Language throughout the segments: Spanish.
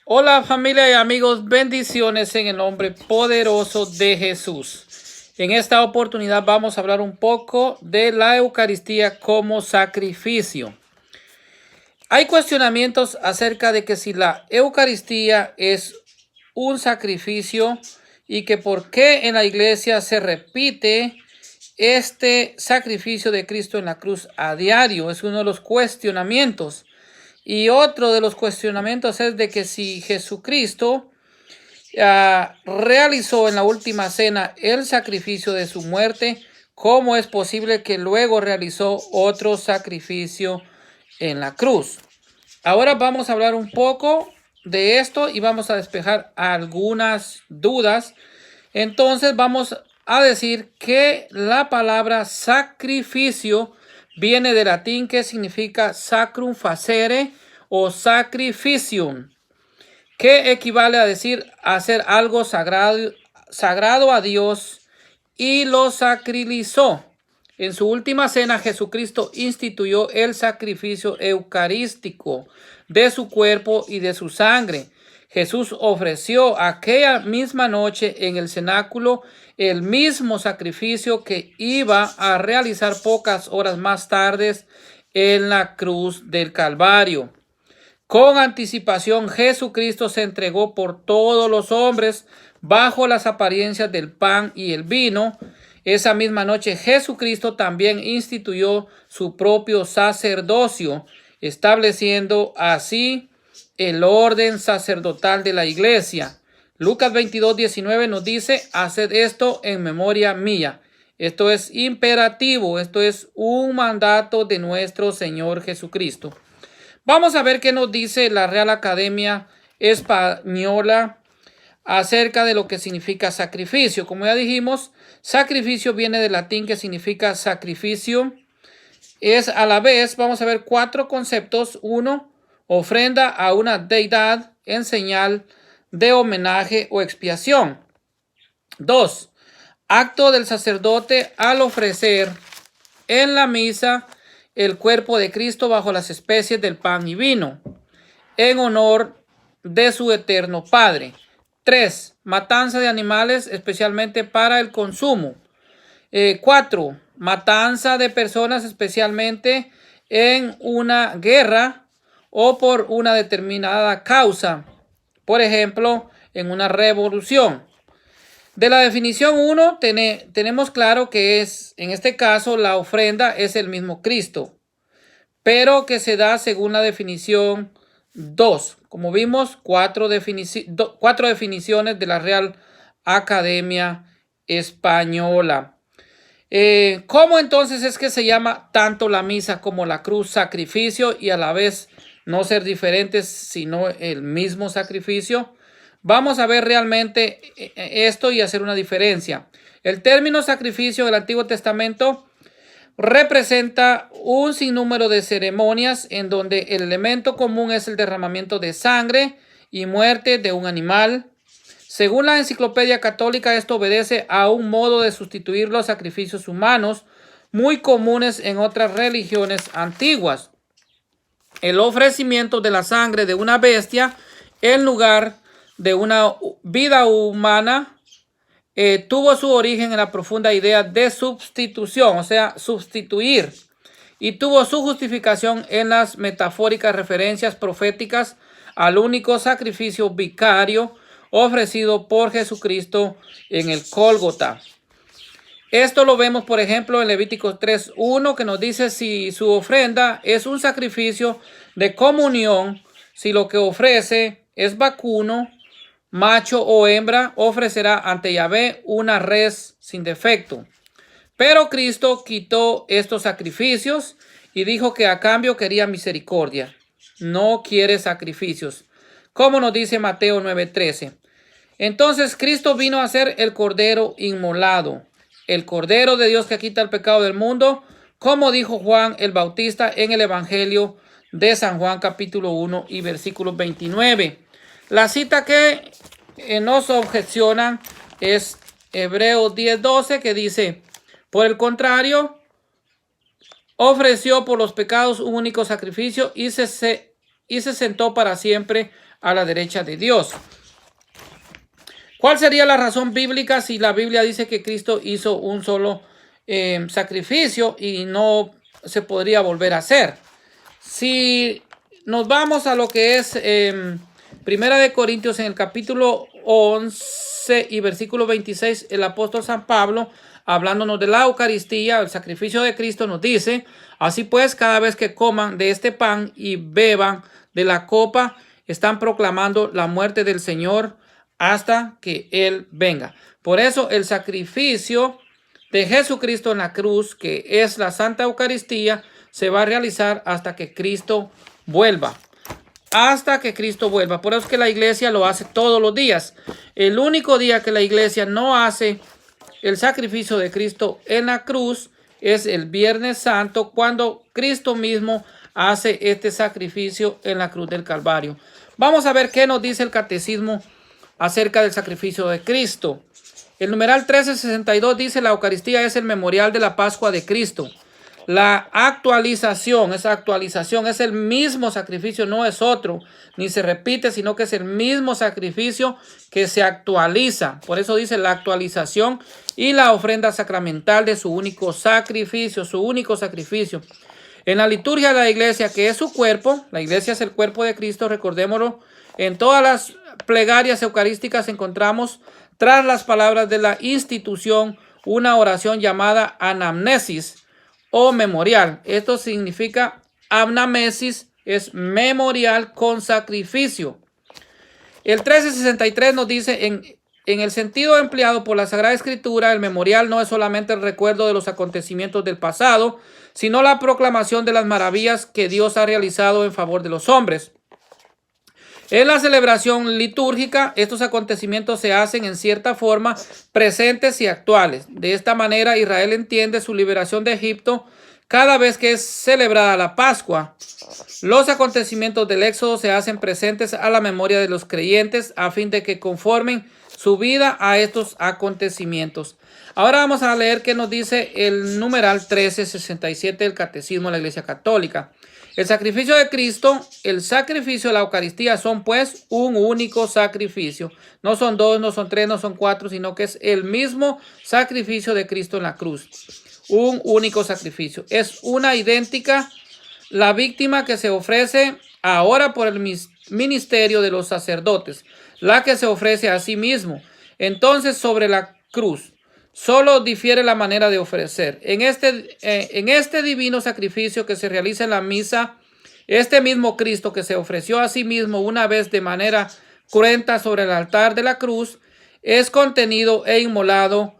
Hola familia y amigos, bendiciones en el nombre poderoso de Jesús. En esta oportunidad vamos a hablar un poco de la Eucaristía como sacrificio. Hay cuestionamientos acerca de que si la Eucaristía es un sacrificio y que por qué en la iglesia se repite este sacrificio de Cristo en la cruz a diario. Es uno de los cuestionamientos. Y otro de los cuestionamientos es de que si Jesucristo realizó en la última cena el sacrificio de su muerte, ¿cómo es posible que luego realizó otro sacrificio en la cruz? Ahora vamos a hablar un poco de esto y vamos a despejar algunas dudas. Entonces vamos a decir que la palabra sacrificio viene del latín que significa sacrum facere o sacrificium, que equivale a decir hacer algo sagrado a Dios, y lo sacralizó. En su última cena, Jesucristo instituyó el sacrificio eucarístico de su cuerpo y de su sangre. Jesús ofreció aquella misma noche en el cenáculo el mismo sacrificio que iba a realizar pocas horas más tarde en la cruz del Calvario. Con anticipación, Jesucristo se entregó por todos los hombres bajo las apariencias del pan y el vino. Esa misma noche, Jesucristo también instituyó su propio sacerdocio, estableciendo así el orden sacerdotal de la iglesia. Lucas 22:19 nos dice: haced esto en memoria mía. Esto es imperativo, esto es un mandato de nuestro Señor Jesucristo. Vamos a ver qué nos dice la Real Academia Española acerca de lo que significa sacrificio. Como ya dijimos, sacrificio viene del latín que significa sacrificio. Es a la vez, vamos a ver 4 conceptos. 1, ofrenda a una deidad en señal de homenaje o expiación. 2, acto del sacerdote al ofrecer en la misa el cuerpo de Cristo bajo las especies del pan y vino, en honor de su eterno Padre. 3, matanza de animales, especialmente para el consumo. 4, matanza de personas, especialmente en una guerra o por una determinada causa. Por ejemplo, en una revolución. De la definición 1 tenemos claro que es, en este caso, la ofrenda es el mismo Cristo, pero que se da según la definición 2. Como vimos, 4 definiciones de la Real Academia Española. ¿Cómo entonces es que se llama tanto la misa como la cruz sacrificio y a la vez no ser diferentes, sino el mismo sacrificio? Vamos a ver realmente esto y hacer una diferencia. El término sacrificio del Antiguo Testamento representa un sinnúmero de ceremonias en donde el elemento común es el derramamiento de sangre y muerte de un animal. Según la Enciclopedia Católica, esto obedece a un modo de sustituir los sacrificios humanos muy comunes en otras religiones antiguas. El ofrecimiento de la sangre de una bestia en lugar de una vida humana tuvo su origen en la profunda idea de sustitución, o sea, sustituir, y tuvo su justificación en las metafóricas referencias proféticas al único sacrificio vicario ofrecido por Jesucristo en el Gólgota. Esto lo vemos, por ejemplo, en Levítico 3:1, que nos dice: si su ofrenda es un sacrificio de comunión, si lo que ofrece es vacuno, macho o hembra, ofrecerá ante Yahvé una res sin defecto. Pero Cristo quitó estos sacrificios y dijo que a cambio quería misericordia. No quiere sacrificios, como nos dice Mateo 9:13. Entonces Cristo vino a ser el Cordero inmolado, el Cordero de Dios que quita el pecado del mundo, como dijo Juan el Bautista en el Evangelio de San Juan capítulo 1 y versículo 29. La cita que nos objecionan es Hebreos 10:12, que dice: por el contrario, ofreció por los pecados un único sacrificio y se y se sentó para siempre a la derecha de Dios. ¿Cuál sería la razón bíblica si la Biblia dice que Cristo hizo un solo sacrificio y no se podría volver a hacer? Si nos vamos a lo que es Primera de Corintios, en el capítulo 11 y versículo 26, el apóstol San Pablo, hablándonos de la Eucaristía, el sacrificio de Cristo, nos dice: así pues, cada vez que coman de este pan y beban de la copa, están proclamando la muerte del Señor hasta que Él venga. Por eso el sacrificio de Jesucristo en la cruz, que es la Santa Eucaristía, se va a realizar hasta que Cristo vuelva. Hasta que Cristo vuelva. Por eso es que la iglesia lo hace todos los días. El único día que la iglesia no hace el sacrificio de Cristo en la cruz es el Viernes Santo, cuando Cristo mismo hace este sacrificio en la cruz del Calvario. Vamos a ver qué nos dice el Catecismo acerca del sacrificio de Cristo. El numeral 1362 dice: la Eucaristía es el memorial de la Pascua de Cristo. La actualización, esa actualización es el mismo sacrificio, no es otro, ni se repite, sino que es el mismo sacrificio que se actualiza. Por eso dice la actualización y la ofrenda sacramental de su único sacrificio, En la liturgia de la iglesia, que es su cuerpo, la iglesia es el cuerpo de Cristo, recordémoslo. En todas las plegarias eucarísticas encontramos, tras las palabras de la institución, una oración llamada anamnesis o memorial. Esto significa anamnesis, es memorial con sacrificio. El 1363 nos dice: en el sentido empleado por la Sagrada Escritura, el memorial no es solamente el recuerdo de los acontecimientos del pasado, sino la proclamación de las maravillas que Dios ha realizado en favor de los hombres. En la celebración litúrgica, estos acontecimientos se hacen en cierta forma presentes y actuales. De esta manera, Israel entiende su liberación de Egipto cada vez que es celebrada la Pascua. Los acontecimientos del Éxodo se hacen presentes a la memoria de los creyentes a fin de que conformen su vida a estos acontecimientos. Ahora vamos a leer qué nos dice el numeral 1367 del Catecismo de la Iglesia Católica. El sacrificio de Cristo, el sacrificio de la Eucaristía son pues un único sacrificio. No son dos, no son tres, no son cuatro, sino que es el mismo sacrificio de Cristo en la cruz. Un único sacrificio. Es una idéntica la víctima que se ofrece ahora por el ministerio de los sacerdotes, la que se ofrece a sí mismo. Entonces, sobre la cruz, solo difiere la manera de ofrecer. En este divino sacrificio que se realiza en la misa, este mismo Cristo que se ofreció a sí mismo una vez de manera cruenta sobre el altar de la cruz, es contenido e inmolado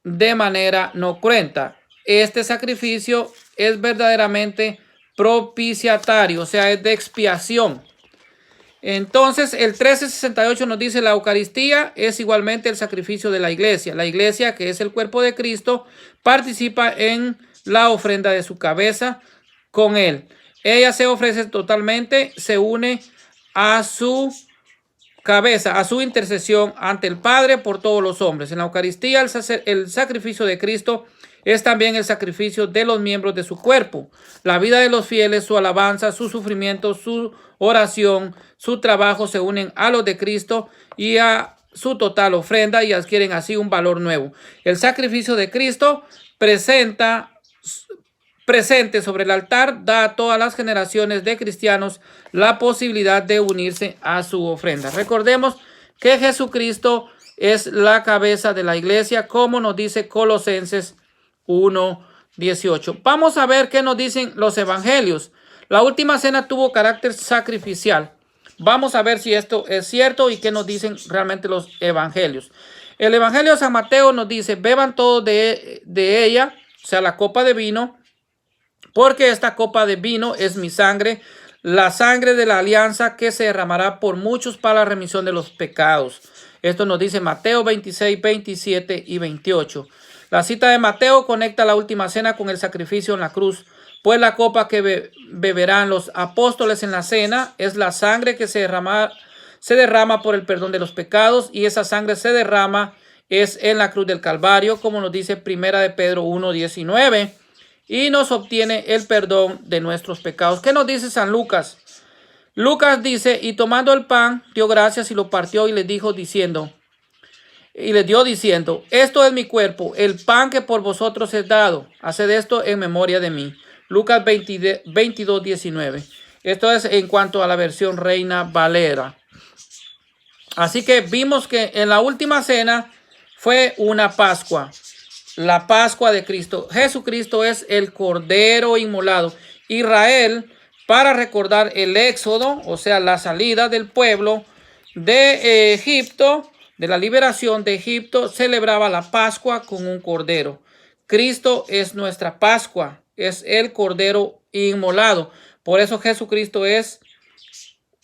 de manera no cruenta. Este sacrificio es verdaderamente propiciatario, o sea, es de expiación. Entonces, el 1368 nos dice: la Eucaristía es igualmente el sacrificio de la iglesia. La iglesia, que es el cuerpo de Cristo, participa en la ofrenda de su cabeza con él. Ella se ofrece totalmente, se une a su cabeza, a su intercesión ante el Padre por todos los hombres. En la Eucaristía, el sacrificio de Cristo es también el sacrificio de los miembros de su cuerpo. La vida de los fieles, su alabanza, su sufrimiento, su oración, su trabajo se unen a los de Cristo y a su total ofrenda y adquieren así un valor nuevo. El sacrificio de Cristo presente sobre el altar da a todas las generaciones de cristianos la posibilidad de unirse a su ofrenda. Recordemos que Jesucristo es la cabeza de la iglesia, como nos dice Colosenses 1:18. Vamos a ver qué nos dicen los evangelios. La última cena tuvo carácter sacrificial. Vamos a ver si esto es cierto y qué nos dicen realmente los evangelios. El evangelio de San Mateo nos dice: beban todos de ella, o sea, la copa de vino, porque esta copa de vino es mi sangre, la sangre de la alianza que se derramará por muchos para la remisión de los pecados. Esto nos dice Mateo 26, 27 y 28. La cita de Mateo conecta la última cena con el sacrificio en la cruz, pues la copa que beberán los apóstoles en la cena es la sangre que se derrama por el perdón de los pecados, y esa sangre se derrama es en la cruz del Calvario, como nos dice Primera de Pedro 1:19, y nos obtiene el perdón de nuestros pecados. ¿Qué nos dice San Lucas? Lucas dice, y tomando el pan, dio gracias y lo partió y les dio diciendo, esto es mi cuerpo, el pan que por vosotros es dado. Haced esto en memoria de mí. Lucas 22, 19. Esto es en cuanto a la versión Reina Valera. Así que vimos que en la última cena fue una Pascua. La Pascua de Cristo. Jesucristo es el Cordero inmolado. Israel, para recordar el éxodo, o sea, la salida del pueblo de Egipto, de la liberación de Egipto, celebraba la Pascua con un cordero. Cristo es nuestra Pascua, es el Cordero inmolado. Por eso Jesucristo es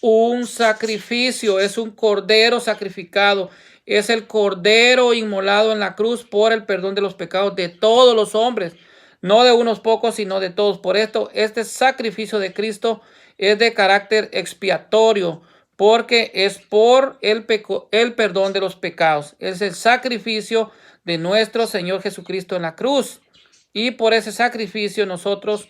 un sacrificio, es un cordero sacrificado, es el cordero inmolado en la cruz por el perdón de los pecados de todos los hombres, no de unos pocos, sino de todos. Por esto, este sacrificio de Cristo es de carácter expiatorio, porque es por el perdón de los pecados. Es el sacrificio de nuestro Señor Jesucristo en la cruz. Y por ese sacrificio nosotros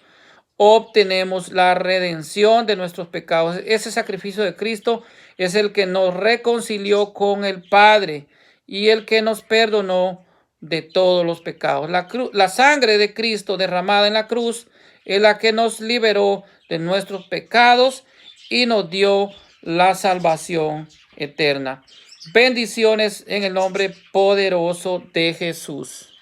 obtenemos la redención de nuestros pecados. Ese sacrificio de Cristo es el que nos reconcilió con el Padre y el que nos perdonó de todos los pecados. La sangre de Cristo derramada en la cruz es la que nos liberó de nuestros pecados y nos dio la salvación eterna. Bendiciones en el nombre poderoso de Jesús.